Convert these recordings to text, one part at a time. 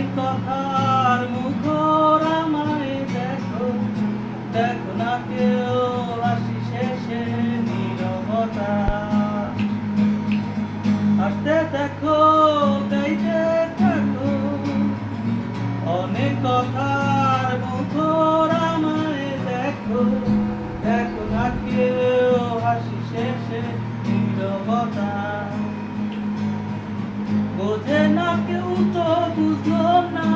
অনেক কথার মুখর আমায় দেখো, দেখো না কেউ হাসি শেষে নীরবতা। হাসতে দেখো, গাইতে থাকো, অনেক কথার মুখর আমায় দেখো, দেখো না কেউ হাসি শেষে নীরবতা। বোঝে না কেউ তো বুঝলো না,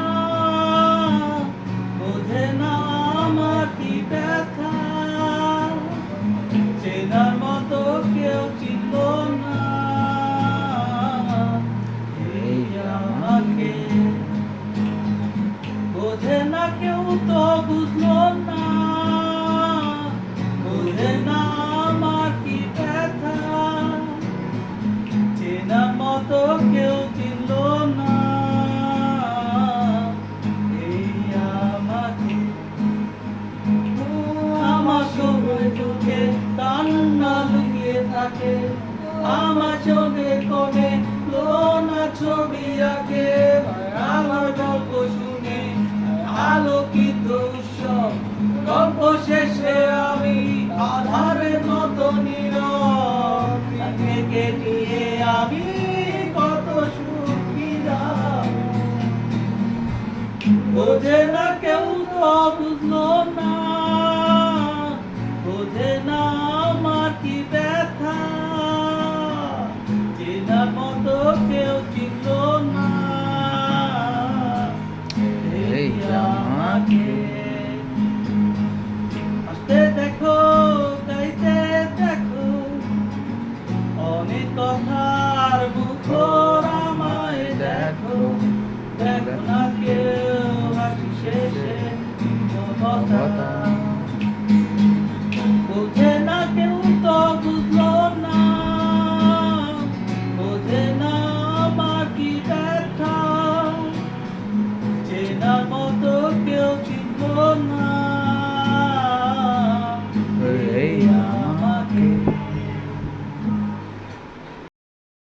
বোঝে না আমার কি ব্যথা, চেনার মতো কেউ চিনল না এই আমাকে। বোঝে না কেউ তো বুঝলো না, বোঝে না আমার কি ব্যথা, চেনার মতো কেউ চিনল না এই আমাকে। আমার চোখে চোখে কান্না লুকিয়ে থাকে, আমার চোখে কোণে লোনা ছবি আঁকে, আমার গল্প শুনে আলোকিত উৎসব, গল্প শেষে আমি আধারের মতো নীরব, থেকে নিয়ে আমি কত সুখী যাব। বোঝে না কেউ তো বুঝলো না, বোঝে না আমার কি ব্যথা, চেনার মতো কেউ চিনল না এই আমাকে। হাসতে দেখো, গাইতে দেখো, অনেক কথার মুখর আমায় দেখো, দেখো না কেউ হাসি শেষে নীরবতা। বোঝে না কেউ তো বুঝলো না, বোঝে না আমার কি ব্যথা, চেনার মতো কেউ চিনল না।